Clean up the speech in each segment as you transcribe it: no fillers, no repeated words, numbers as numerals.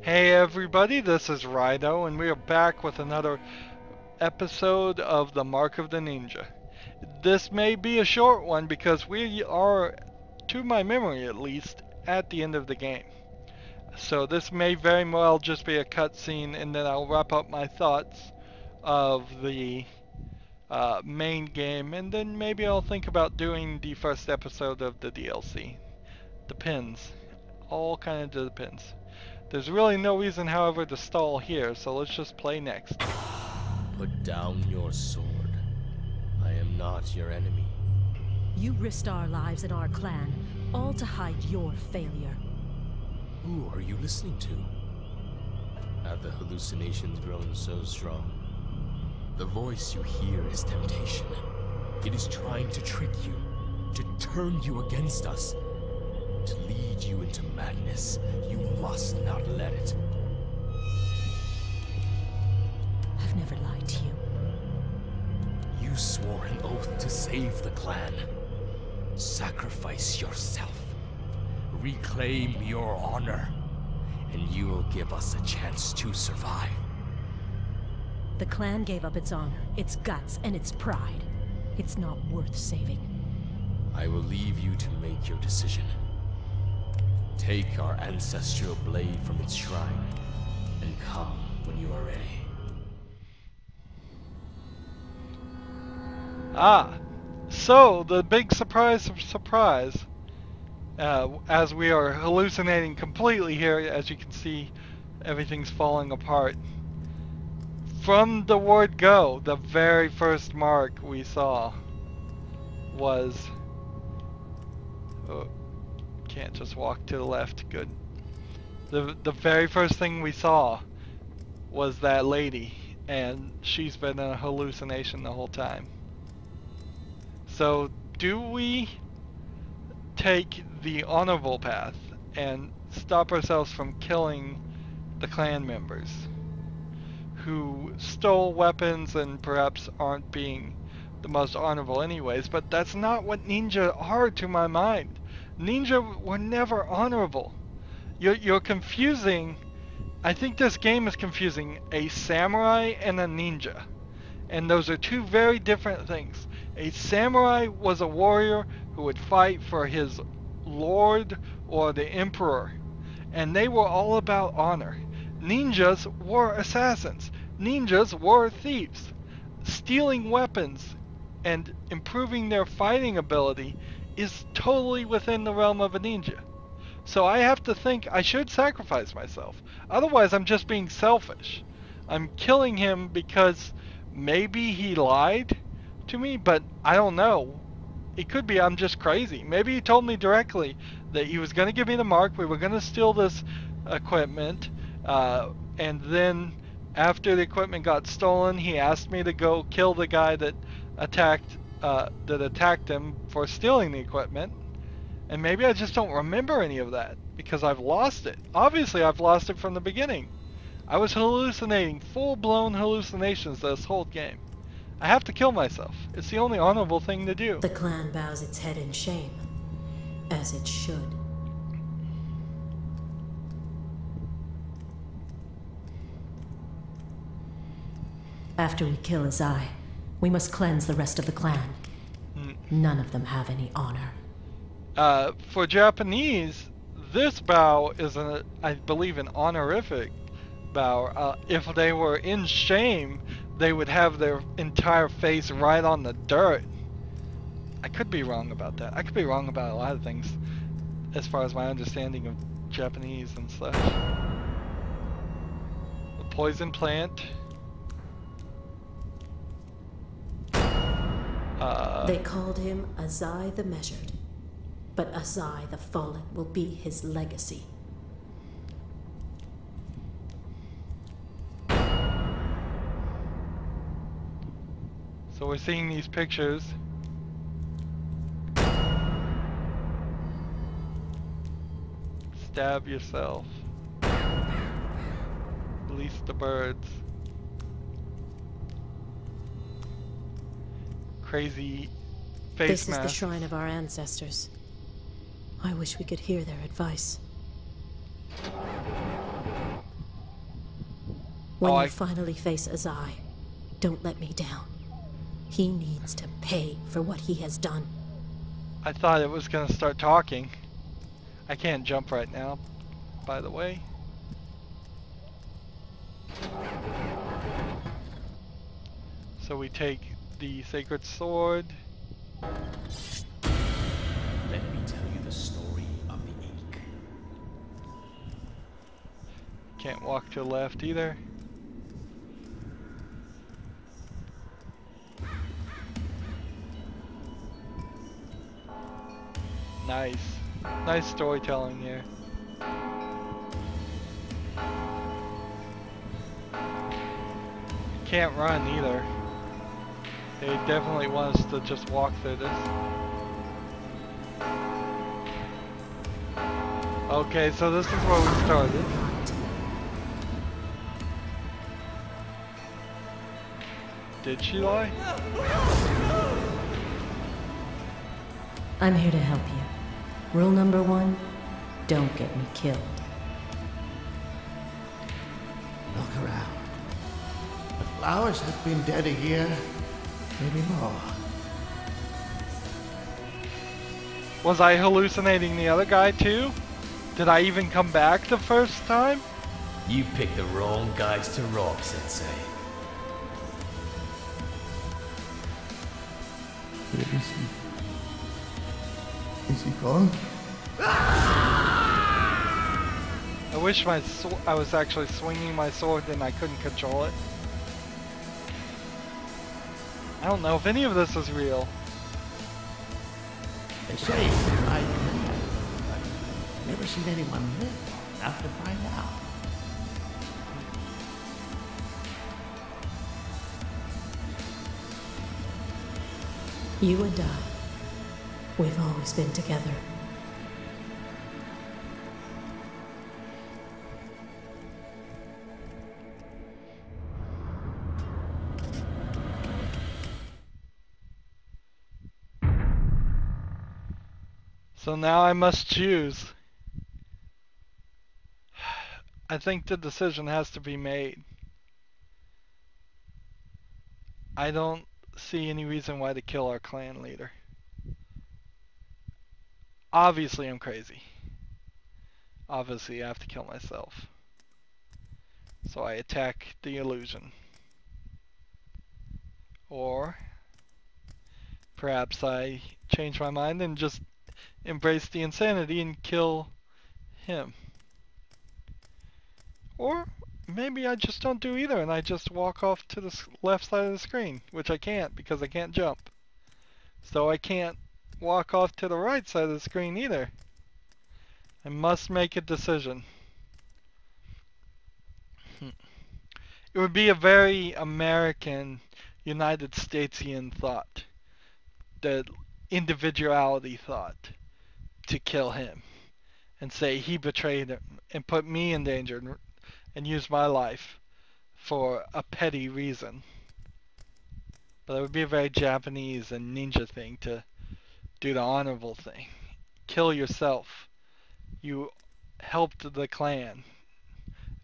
Hey everybody, this is Rydo, and we are back with another episode of the Mark of the Ninja. This may be a short one because we are, to my memory at least, at the end of the game. So this may very well just be a cutscene, and then I'll wrap up my thoughts of the main game, and then maybe I'll think about doing the first episode of the DLC. Depends. All kind of depends. There's really no reason, however, to stall here, so let's just play next. Put down your sword. I am not your enemy. You risked our lives and our clan, all to hide your failure. Who are you listening to? Have the hallucinations grown so strong? The voice you hear is temptation. It is trying to trick you, to turn you against us, to lead you into madness. You must not let it. I've never lied to you. You swore an oath to save the clan. Sacrifice yourself. Reclaim your honor, and you will give us a chance to survive. The clan gave up its honor, its guts, and its pride. It's not worth saving. I will leave you to make your decision. Take our ancestral blade from its shrine, and come when you are ready. So the big surprise of surprise, as we are hallucinating completely here, as you can see, everything's falling apart. From the word go, the very first mark we saw was... Oh, can't just walk to the left, good. The very first thing we saw was that lady, and she's been in a hallucination the whole time. So, do we take the honorable path and stop ourselves from killing the clan members who stole weapons and perhaps aren't being the most honorable anyways, but that's not what ninja are to my mind. Ninja were never honorable. You're confusing, I think this game is confusing a samurai and a ninja. And those are two very different things. A samurai was a warrior who would fight for his lord or the emperor. And they were all about honor. Ninjas were assassins. Ninjas were thieves. Stealing weapons and improving their fighting ability is totally within the realm of a ninja. So I have to think I should sacrifice myself. Otherwise I'm just being selfish. I'm killing him because maybe he lied to me, but I don't know. It could be I'm just crazy. Maybe he told me directly that he was going to give me the mark, we were going to steal this equipment, and then after the equipment got stolen, he asked me to go kill the guy that attacked him for stealing the equipment. And maybe I just don't remember any of that because I've lost it. Obviously I've lost it from the beginning. I was hallucinating, full-blown hallucinations this whole game. I have to kill myself. It's the only honorable thing to do. The clan bows its head in shame, as it should. After we kill Azai, we must cleanse the rest of the clan. None of them have any honor. For Japanese, this bow is, I believe, an honorific bow. If they were in shame, they would have their entire face right on the dirt. I could be wrong about that. I could be wrong about a lot of things as far as my understanding of Japanese and such. The poison plant. They called him Azai the Measured, but Azai the Fallen will be his legacy. So we're seeing these pictures. Stab yourself. Release the birds. Crazy face This mask. is the shrine of our ancestors. I wish we could hear their advice. When Oh, you finally face Azai, don't let me down. He needs to pay for what he has done. I thought it was gonna start talking. I can't jump right now, by the way. So we take the sacred sword. Let me tell you the story of the ink. Can't walk to the left either. Nice. Nice storytelling here. Can't run either. They definitely want us to just walk through this. Okay, so this is where we started. Did she lie? I'm here to help you. Rule number 1, don't get me killed. Look around. The flowers have been dead a year, maybe more. Was I hallucinating the other guy too? Did I even come back the first time? You picked the wrong guys to rob, Sensei. Where is he? Is he gone? I wish I was actually swinging my sword and I couldn't control it. I don't know if any of this is real. They say he's the right man, but never seen anyone live long enough to find out. You and I, we've always been together. So now I must choose. I think the decision has to be made. I don't see any reason why to kill our clan leader. Obviously I'm crazy. Obviously I have to kill myself. So I attack the illusion. Or perhaps I change my mind and just embrace the insanity and kill him. Or maybe I just don't do either and I just walk off to the left side of the screen, which I can't because I can't jump. So I can't walk off to the right side of the screen either. I must make a decision. It would be a very American, United Statesian thought, the individuality thought, to kill him and say he betrayed him and put me in danger and use my life for a petty reason. But it would be a very Japanese and ninja thing to do the honorable thing. Kill yourself. You helped the clan.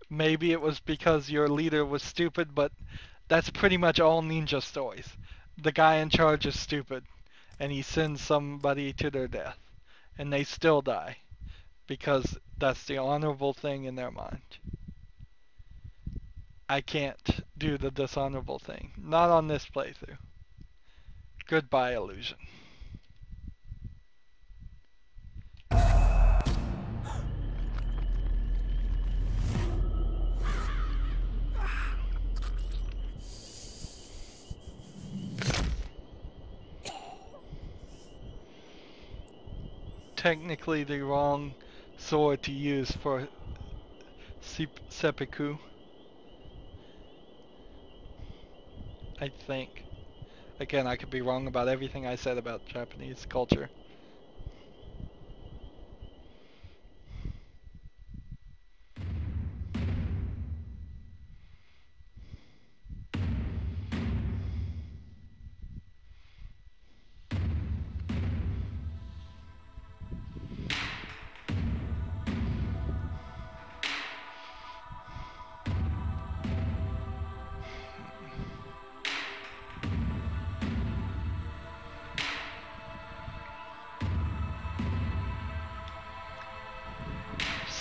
Maybe it was because your leader was stupid, but that's pretty much all ninja stories. The guy in charge is stupid, and he sends somebody to their death, and they still die, because that's the honorable thing in their mind. I can't do the dishonorable thing. Not on this playthrough. Goodbye, illusion. Technically the wrong sword to use for seppuku, I think. Again, I could be wrong about everything I said about Japanese culture.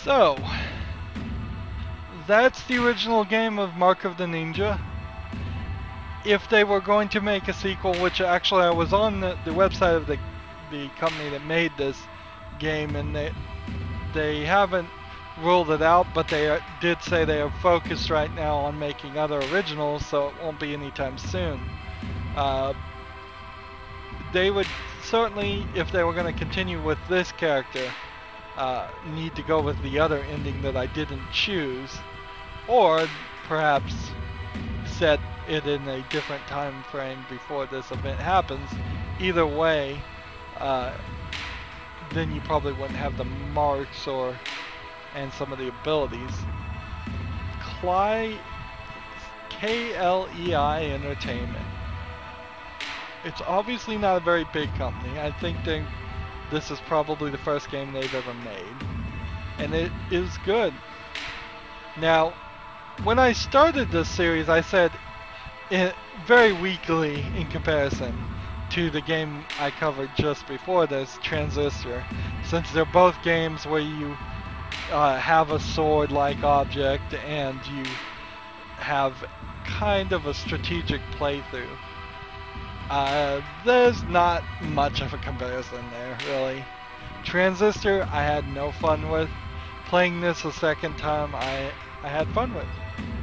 So, that's the original game of Mark of the Ninja. If they were going to make a sequel, which actually I was on the website of the company that made this game, and they haven't ruled it out, but they did say they are focused right now on making other originals, so it won't be anytime soon. They would certainly, if they were going to continue with this character, need to go with the other ending that I didn't choose, or perhaps set it in a different time frame before this event happens. Either way, then you probably wouldn't have the marks and some of the abilities. KLEI Entertainment. It's obviously not a very big company. I think this is probably the first game they've ever made, and it is good. Now, when I started this series, I said very weakly in comparison to the game I covered just before this, Transistor, since they're both games where you have a sword-like object and you have kind of a strategic playthrough. There's not much of a comparison there, really. Transistor, I had no fun with. Playing this a second time, I had fun with.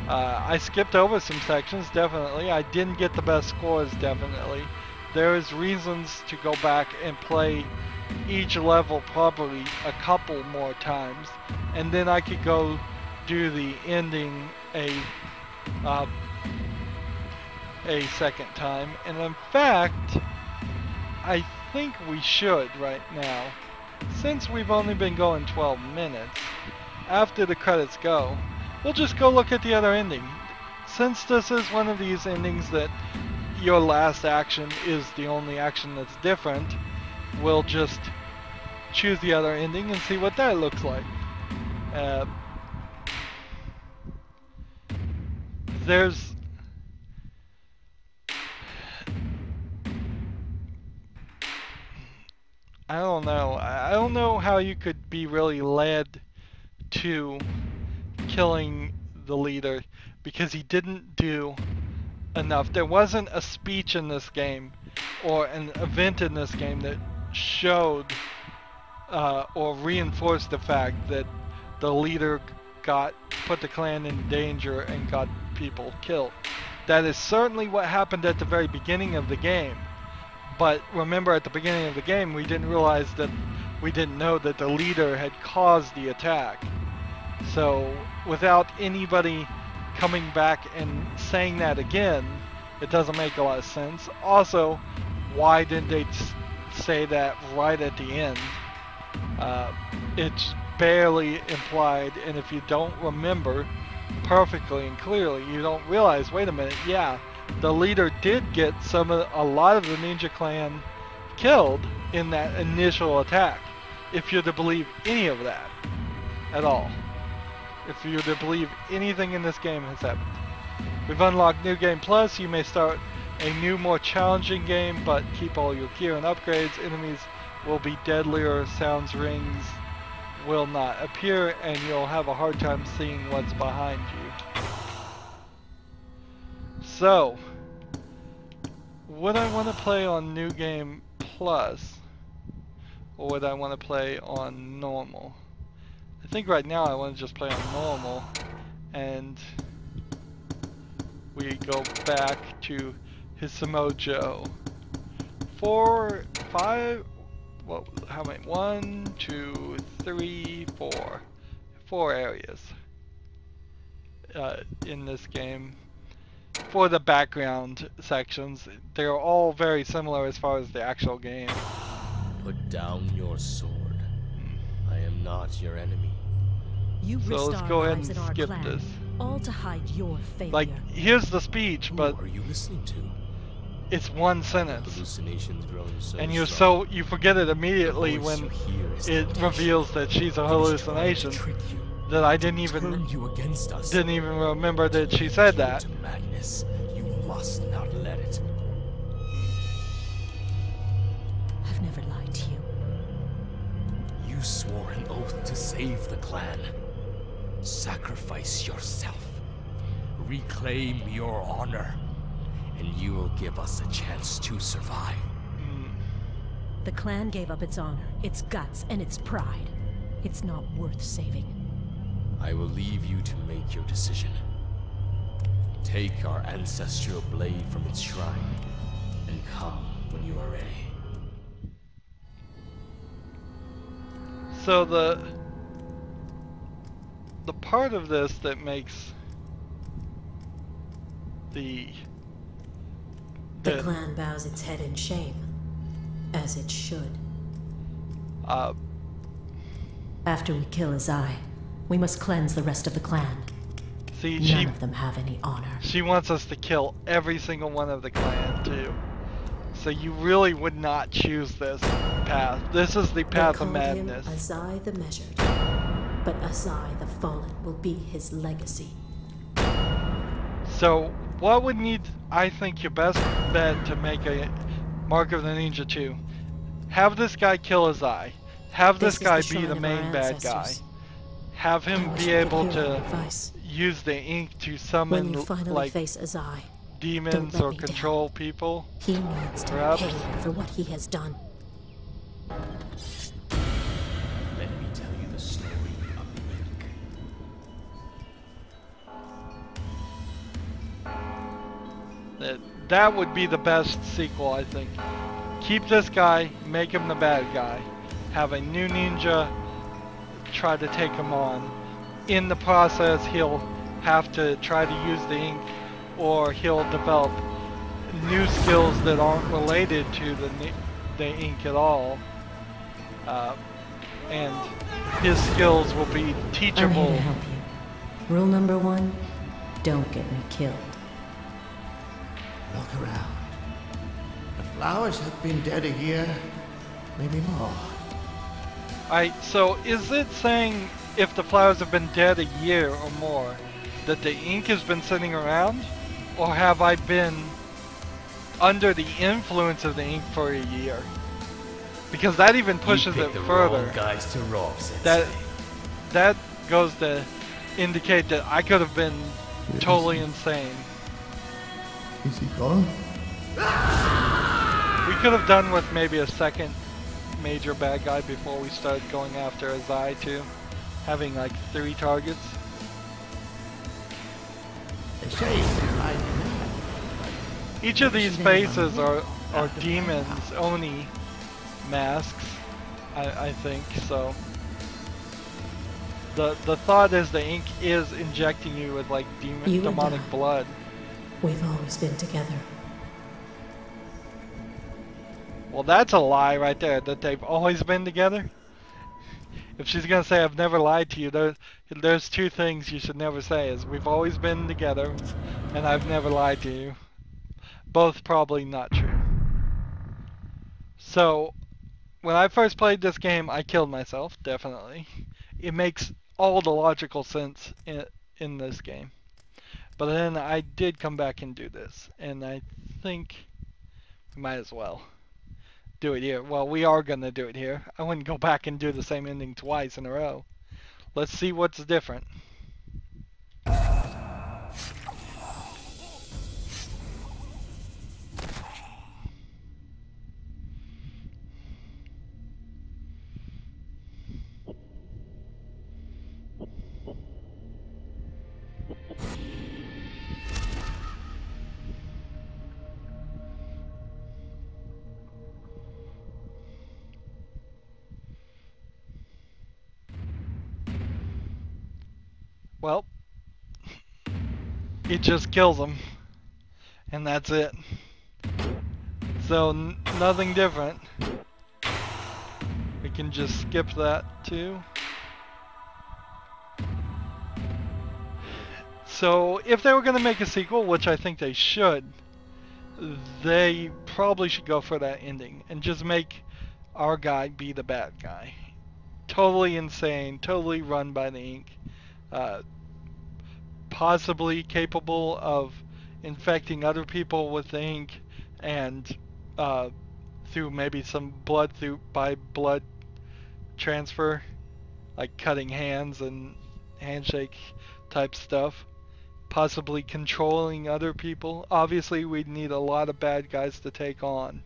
I skipped over some sections, definitely. I didn't get the best scores, definitely. There is reasons to go back and play each level probably a couple more times, and then I could go do the ending a second time. And in fact, I think we should right now, since we've only been going 12 minutes, after the credits go, we'll just go look at the other ending. Since this is one of these endings that your last action is the only action that's different, we'll just choose the other ending and see what that looks like. I don't know. I don't know how you could be really led to killing the leader, because he didn't do enough. There wasn't a speech in this game or an event in this game that showed or reinforced the fact that the leader put the clan in danger and got people killed. That is certainly what happened at the very beginning of the game. But remember, at the beginning of the game, we didn't know that the leader had caused the attack. So without anybody coming back and saying that again, it doesn't make a lot of sense. Also, why didn't they say that right at the end? It's barely implied, and if you don't remember perfectly and clearly, you don't realize, wait a minute, yeah, the leader did get a lot of the Ninja Clan killed in that initial attack, if you're to believe any of that at all. If you're to believe anything in this game has happened. We've unlocked New Game Plus. You may start a new, more challenging game, but keep all your gear and upgrades. Enemies will be deadlier. Sounds rings will not appear, and you'll have a hard time seeing what's behind you. So, would I want to play on New Game Plus, or would I want to play on normal? I think right now I want to just play on normal, and we go back to Hisamo Joe. 4, 5, what, how many? 1, 2, 3, 4. 4 areas in this game. For the background sections, they're all very similar as far as the actual game. Put down your sword. I am not your enemy. You So let's go ahead and skip this. All to hide your failure. Like, here's the speech, but Who are you listening to? it's one sentence. Hallucinations grown so And strong. you forget it immediately The voice when you hear is it temptation. reveals that she's a It is hallucination. trying to trick you, That I turn didn't you against us. even remember that she said Lead you that. to madness. You must not let it. I've never lied to you. You swore an oath to save the clan. Sacrifice yourself. Reclaim your honor, and you will give us a chance to survive. The clan gave up its honor, its guts, and its pride. It's not worth saving. I will leave you to make your decision. Take our ancestral blade from its shrine, and come when you are ready. So the part of this that makes the clan bows its head in shame, as it should. After we kill Azai, we must cleanse the rest of the clan. See, None of them have any honor. She wants us to kill every single one of the clan too. So you really would not choose this path. This is the path of madness. Him Azai the Measured, but Azai the Fallen will be his legacy. So what would need, I think, your best bet to make a Mark of the Ninja 2? Have this guy kill Azai. Have this guy be the main bad guy. Have him be able to use the ink to summon like face Azai, demons or control people. He needs to pay for what he has done. Let me tell you the story of the ink. That would be the best sequel, I think. Keep this guy, make him the bad guy. Have a new ninja try to take him on. In the process, he'll have to try to use the ink, or he'll develop new skills that aren't related to the ink at all. And his skills will be teachable. I'm here to help you. Rule number 1, don't get me killed. Look around. The flowers have been dead a year, maybe more. Alright, so is it saying if the flowers have been dead a year or more, that the ink has been sitting around? Or have I been under the influence of the ink for a year? Because that even pushes it further. Guys to rob, that goes to indicate that I could have been totally insane. Is he gone? We could have done with maybe a second major bad guy before we start going after Azai too. Having like 3 targets. They say right now. Each of these faces are demons, Oni masks, I think, so. The thought is the ink is injecting you with like demonic blood. We've always been together. Well, that's a lie right there, that they've always been together. If she's gonna say I've never lied to you, there's 2 things you should never say, is we've always been together and I've never lied to you. Both probably not true. So, when I first played this game, I killed myself, definitely. It makes all the logical sense in this game. But then I did come back and do this, and I think we might as well do it here. Well, we are gonna do it here. I wouldn't go back and do the same ending twice in a row. Let's see what's different. Well, it just kills them, and that's it. So nothing different. We can just skip that too. So if they were going to make a sequel, which I think they should, they probably should go for that ending and just make our guy be the bad guy. Totally insane, totally run by the ink. Possibly capable of infecting other people with the ink, and through maybe some blood, by blood transfer, like cutting hands and handshake type stuff. Possibly controlling other people. Obviously, we'd need a lot of bad guys to take on.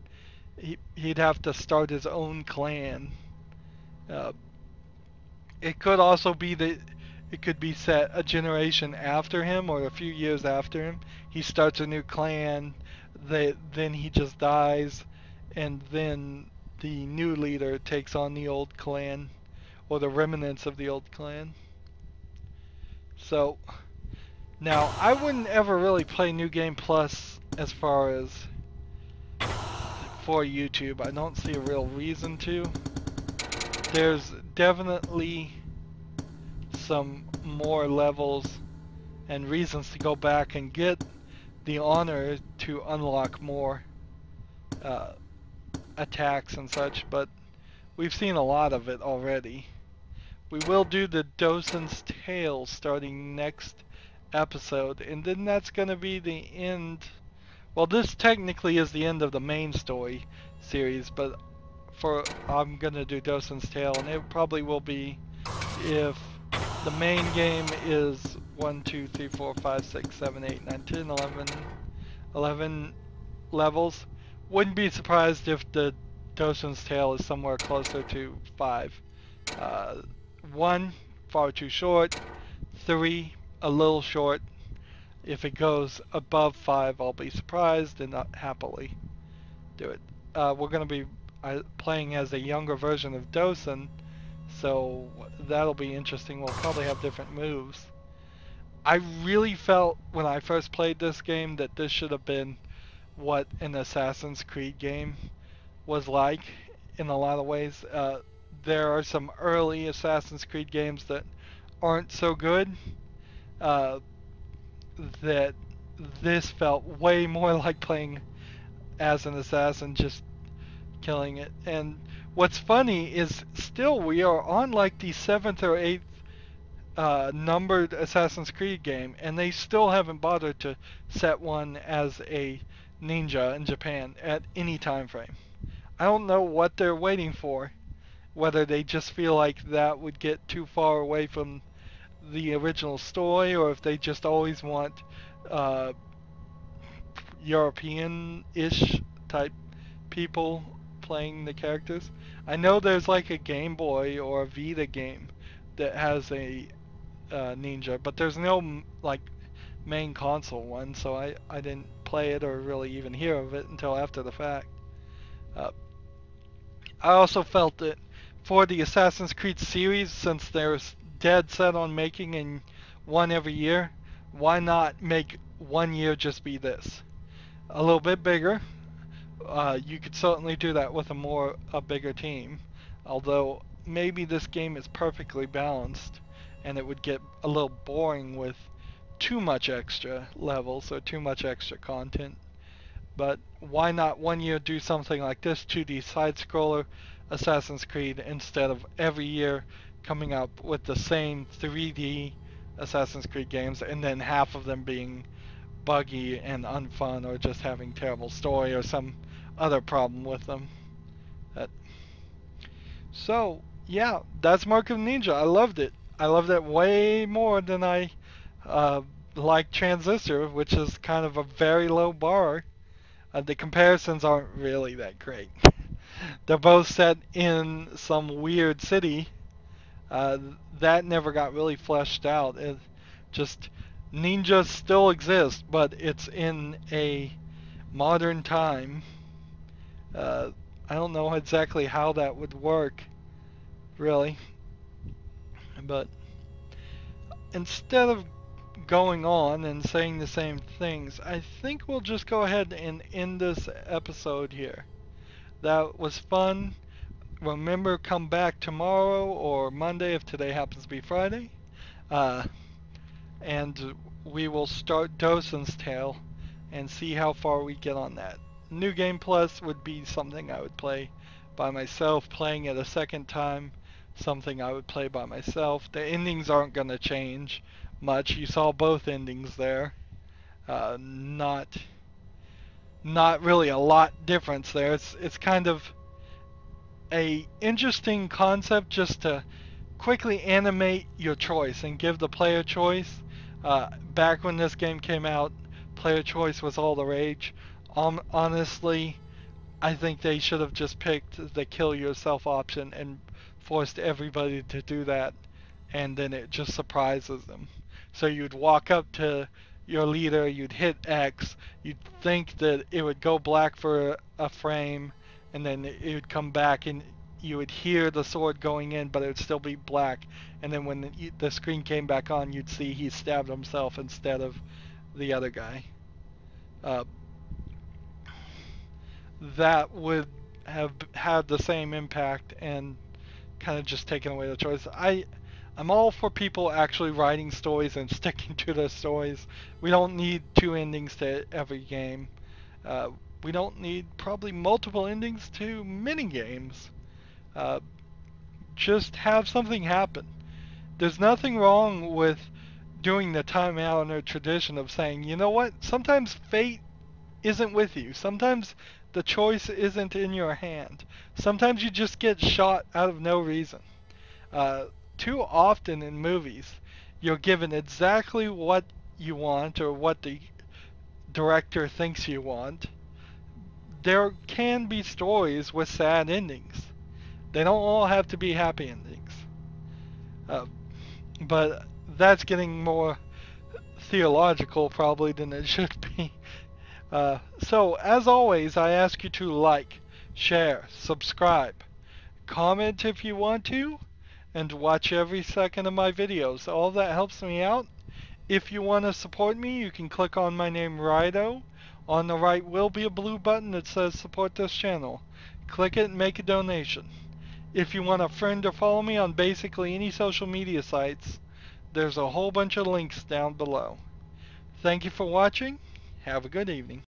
He'd have to start his own clan. It could also be that it could be set a generation after him or a few years after him. He starts a new clan, then he just dies, and then the new leader takes on the old clan or the remnants of the old clan. So now I wouldn't ever really play New Game Plus as far as for YouTube. I don't see a real reason to. There's definitely some more levels and reasons to go back and get the honor to unlock more attacks and such, but we've seen a lot of it already. We will do the Dosen's Tale starting next episode, and then that's going to be the end. Well, this technically is the end of the main story series, but I'm going to do Dosen's Tale, and it probably will be if the main game is 1, 2, 3, 4, 5, 6, 7, 8, 9, 10, 11 levels. Wouldn't be surprised if the Dosen's Tale is somewhere closer to 5. 1, far too short. 3, a little short. If it goes above 5, I'll be surprised and not happily do it. We're going to be playing as a younger version of Dosen, so that'll be interesting. We'll probably have different moves. I really felt when I first played this game that this should have been what an Assassin's Creed game was like in a lot of ways. There are some early Assassin's Creed games that aren't so good. That this felt way more like playing as an assassin, just killing it. And what's funny is still we are on like the 7th or 8th numbered Assassin's Creed game, and they still haven't bothered to set one as a ninja in Japan at any time frame. I don't know what they're waiting for, whether they just feel like that would get too far away from the original story, or if they just always want European-ish type people playing the characters. I know there's like a Game Boy or a Vita game that has a ninja, but there's no like main console one, so I didn't play it or really even hear of it until after the fact. I also felt that for the Assassin's Creed series, since there's dead set on making one every year, why not make one year just be this? A little bit bigger. You could certainly do that with a bigger team, although maybe this game is perfectly balanced and it would get a little boring with too much extra levels or too much extra content. But why not one year do something like this 2D side-scroller Assassin's Creed instead of every year coming up with the same 3D Assassin's Creed games and then half of them being buggy and unfun or just having terrible story or some other problem with them. So yeah, that's Mark of Ninja. I loved it. I loved it way more than I like Transistor, which is kind of a very low bar. The comparisons aren't really that great. They're both set in some weird city. That never got really fleshed out. It just ninjas still exist, but it's in a modern time. I don't know exactly how that would work, really. But instead of going on and saying the same things, I think we'll just go ahead and end this episode here. That was fun. Remember, come back tomorrow or Monday if today happens to be Friday. And we will start Dosen's Tale and see how far we get on that. New Game Plus would be something I would play by myself. Playing it a second time, something I would play by myself. The endings aren't going to change much. You saw both endings there. Not really a lot difference there. It's kind of a interesting concept just to quickly animate your choice and give the player choice. Back when this game came out, player choice was all the rage. Honestly, I think they should have just picked the kill yourself option and forced everybody to do that, and then it just surprises them. So you'd walk up to your leader, you'd hit X, you'd think that it would go black for a frame, and then it would come back and you would hear the sword going in, but it would still be black. And then when the screen came back on, you'd see he stabbed himself instead of the other guy. Uh, that would have had the same impact and kind of just taken away the choice. I'm all for people actually writing stories and sticking to their stories. We don't need two endings to every game. We don't need probably multiple endings to many games. Just have something happen. There's nothing wrong with doing the time honored tradition of saying, you know what, sometimes fate isn't with you. Sometimes the choice isn't in your hand. Sometimes you just get shot out of no reason. Too often in movies, you're given exactly what you want or what the director thinks you want. There can be stories with sad endings. They don't all have to be happy endings. But that's getting more theological probably than it should be. So, as always, I ask you to like, share, subscribe, comment if you want to, and watch every second of my videos. All that helps me out. If you want to support me, you can click on my name, Rydo. On the right will be a blue button that says support this channel. Click it and make a donation. If you want a friend or follow me on basically any social media sites, there's a whole bunch of links down below. Thank you for watching. Have a good evening.